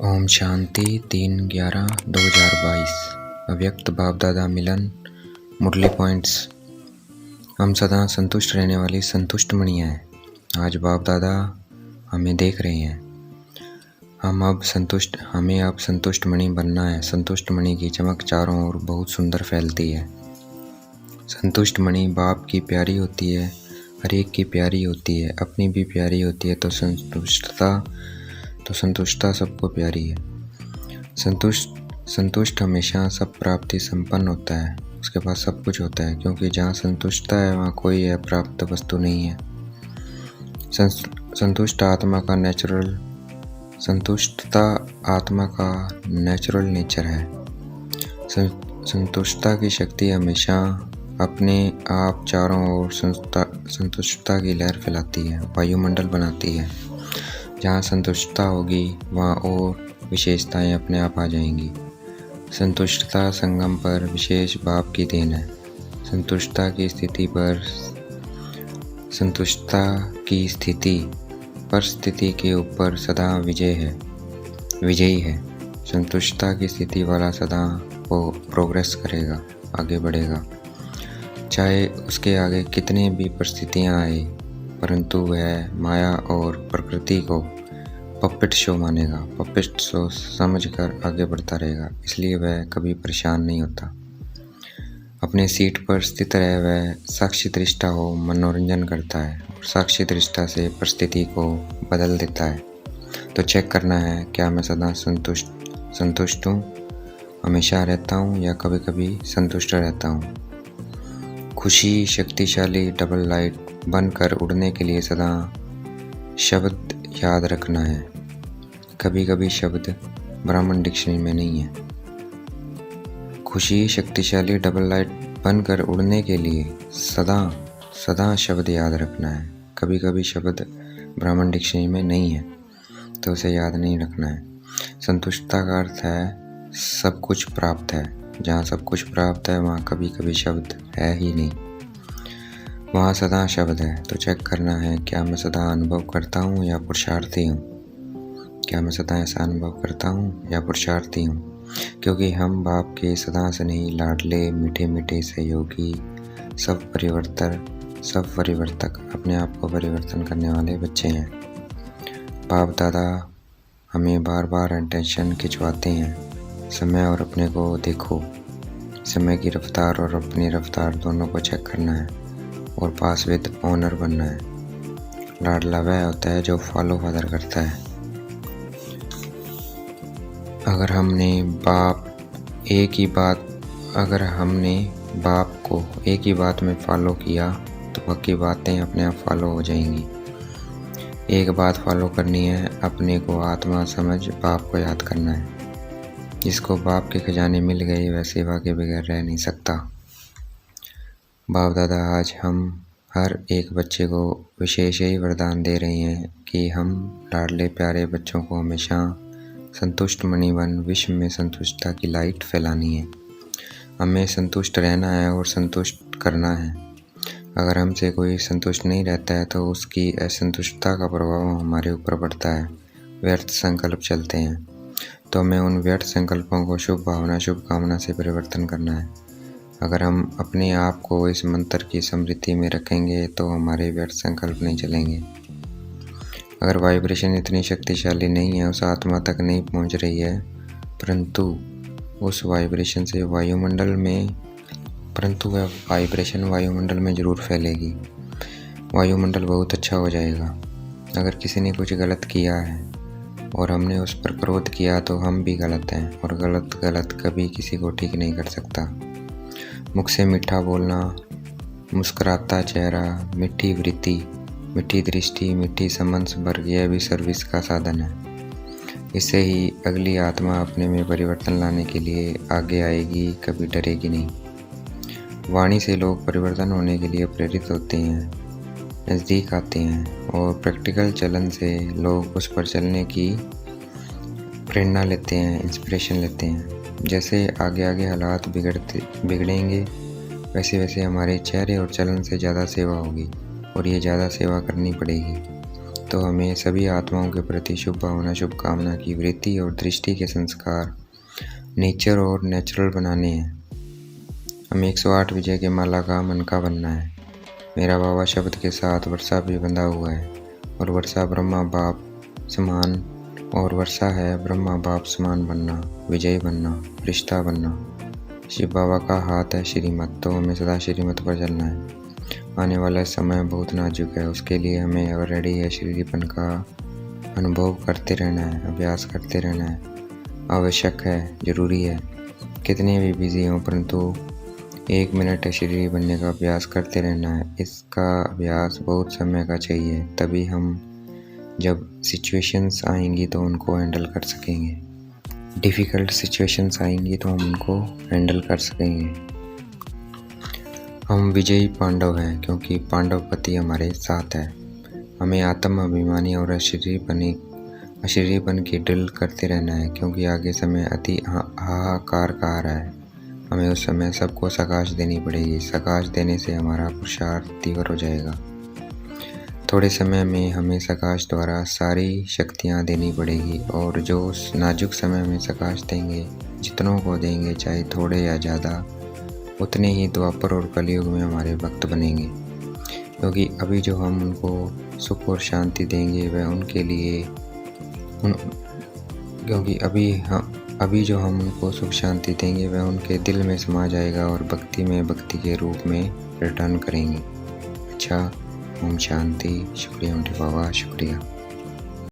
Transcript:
ओम शांति 3/11/2022 अव्यक्त बाप दादा मिलन मुरली पॉइंट्स। हम सदा संतुष्ट रहने वाली संतुष्ट मणियाँ हैं। आज बाप दादा हमें देख रहे हैं। हमें अब संतुष्ट मणि बनना है। संतुष्ट मणि की चमक चारों ओर बहुत सुंदर फैलती है। संतुष्ट मणि बाप की प्यारी होती है, हर एक की प्यारी होती है, अपनी भी प्यारी होती है। तो संतुष्टता सबको प्यारी है। संतुष्ट हमेशा सब प्राप्ति संपन्न होता है। उसके पास सब कुछ होता है, क्योंकि जहाँ संतुष्टता है वहाँ कोई अप्राप्त वस्तु नहीं है। संतुष्टता आत्मा का नेचुरल नेचर है। संतुष्टता की शक्ति हमेशा अपने आप चारों ओर संतुष्टता की लहर फैलाती है, वायुमंडल बनाती है। जहाँ संतुष्टता होगी वहाँ और विशेषताएं अपने आप आ जाएंगी। संतुष्टता संगम पर विशेष बाप की देन है। संतुष्टता की स्थिति परिस्थिति के ऊपर सदा विजयी है। संतुष्टता की स्थिति वाला सदा वो प्रोग्रेस करेगा, आगे बढ़ेगा। चाहे उसके आगे कितने भी परिस्थितियाँ आए, परंतु वह माया और प्रकृति को पपेट शो मानेगा, पपेट शो समझकर आगे बढ़ता रहेगा। इसलिए वह कभी परेशान नहीं होता। अपने सीट पर स्थित रह वह साक्षी दृष्टा हो मनोरंजन करता है और साक्षी दृष्टा से परिस्थिति को बदल देता है। तो चेक करना है, क्या मैं सदा संतुष्ट हूँ, हमेशा रहता हूँ, या कभी कभी संतुष्ट रहता हूँ। खुशी शक्तिशाली डबल लाइट बनकर उड़ने के लिए सदा शब्द याद रखना है। कभी कभी शब्द ब्राह्मण डिक्शनरी में नहीं है। खुशी शक्तिशाली डबल लाइट बनकर उड़ने के लिए सदा शब्द याद रखना है। कभी कभी शब्द ब्राह्मण डिक्शनरी में नहीं है, तो उसे याद नहीं रखना है। संतुष्टता का अर्थ है सब कुछ प्राप्त है। जहाँ सब कुछ प्राप्त है वहाँ कभी कभी शब्द है ही नहीं, वहाँ सदा शब्द है। तो चेक करना है, क्या मैं सदा अनुभव करता हूँ या पुरुषार्थी हूँ। क्या मैं सदा ऐसा अनुभव करता हूँ या पुरुषार्थी हूँ, क्योंकि हम बाप के सदा से नहीं लाडले मीठे मीठे सहयोगी सब परिवर्तक अपने आप को परिवर्तन करने वाले बच्चे हैं। बाप दादा हमें बार बार अटेंशन खिंचवाते हैं। समय और अपने को देखो। समय की रफ्तार और अपनी रफ्तार दोनों को चेक करना है और पास विद ऑनर बनना है। लाडला वह होता है जो फॉलो फादर करता है। अगर हमने बाप को एक ही बात में फॉलो किया तो बाकी बातें अपने आप फॉलो हो जाएंगी। एक बात फॉलो करनी है, अपने को आत्मा समझ बाप को याद करना है। जिसको बाप के खजाने मिल गए वह सेवा के बगैर रह नहीं सकता। बाप दादा आज हम हर एक बच्चे को विशेष ही वरदान दे रहे हैं कि हम लाडले प्यारे बच्चों को हमेशा संतुष्ट मणि बन विश्व में संतुष्टता की लाइट फैलानी है। हमें संतुष्ट रहना है और संतुष्ट करना है। अगर हमसे कोई संतुष्ट नहीं रहता है तो उसकी असंतुष्टता का प्रभाव हमारे ऊपर पड़ता है। व्यर्थ संकल्प चलते हैं, तो हमें उन व्यर्थ संकल्पों को शुभ भावना शुभ कामना से परिवर्तन करना है। अगर हम अपने आप को इस मंत्र की स्मृति में रखेंगे तो हमारे व्यर्थ संकल्प नहीं चलेंगे। अगर वाइब्रेशन इतनी शक्तिशाली नहीं है, उस आत्मा तक नहीं पहुंच रही है, परंतु वह वाइब्रेशन वायुमंडल में ज़रूर फैलेगी। वायुमंडल बहुत अच्छा हो जाएगा। अगर किसी ने कुछ गलत किया है और हमने उस पर क्रोध किया तो हम भी गलत हैं, और गलत कभी किसी को ठीक नहीं कर सकता। मुख से मीठा बोलना, मुस्कुराता चेहरा, मीठी वृत्ति, मीठी दृष्टि, मीठी समझ वर्ग, यह भी सर्विस का साधन है। इससे ही अगली आत्मा अपने में परिवर्तन लाने के लिए आगे आएगी, कभी डरेगी नहीं। वाणी से लोग परिवर्तन होने के लिए प्रेरित होते हैं, नज़दीक आते हैं, और प्रैक्टिकल चलन से लोग उस पर चलने की प्रेरणा लेते हैं, इंस्पिरेशन लेते हैं। जैसे आगे आगे हालात बिगड़ेंगे वैसे वैसे हमारे चेहरे और चलन से ज़्यादा सेवा होगी, और ये ज़्यादा सेवा करनी पड़ेगी। तो हमें सभी आत्माओं के प्रति शुभ भावना, शुभकामना की वृत्ति और दृष्टि के संस्कार नेचर और नेचुरल बनाने हैं। हमें 108 विजय के माला का मन का बनना है। मेरा बाबा शब्द के साथ वर्षा भी बंधा हुआ है और वर्षा ब्रह्मा बाप समान और वर्षा है ब्रह्मा बाप समान बनना, विजयी बनना, रिश्ता बनना। शिव बाबा का हाथ है श्रीमत, तो हमें सदा श्रीमत पर चलना है। आने वाला समय बहुत नाजुक है, उसके लिए हमें ऑलरेडी है शरीरपन का अनुभव करते रहना है, अभ्यास करते रहना है। आवश्यक है, ज़रूरी है। कितने भी बिजी हों परंतु 1 मिनट शरीर बनने का अभ्यास करते रहना है। इसका अभ्यास बहुत समय का चाहिए, तभी हम जब सिचुएशंस आएंगी तो उनको हैंडल कर सकेंगे। डिफ़िकल्ट सिचुएशंस आएंगी तो हम उनको हैंडल कर सकेंगे। हम विजयी पांडव हैं क्योंकि पांडवपति हमारे साथ है। हमें आत्म अभिमानी और अशरीरपन की ड्रिल करते रहना है क्योंकि आगे समय अति हाहाकार का आ रहा है। हमें उस समय सबको सकाश देनी पड़ेगी। सकाश देने से हमारा पुरुषार्थ तीव्र हो जाएगा। थोड़े समय में हमें सकाश द्वारा सारी शक्तियाँ देनी पड़ेगी और जो उस नाजुक समय में सकाश देंगे, जितनों को देंगे चाहे थोड़े या ज़्यादा, उतने ही द्वापर और कलयुग में हमारे भक्त बनेंगे। क्योंकि अभी जो हम उनको सुख और शांति देंगे वह उनके लिए क्योंकि अभी जो हम उनको सुख शांति देंगे वह उनके दिल में समा जाएगा और भक्ति में भक्ति के रूप में रिटर्न करेंगे। अच्छा, ओम शांति। शुक्रिया बाबा, शुक्रिया।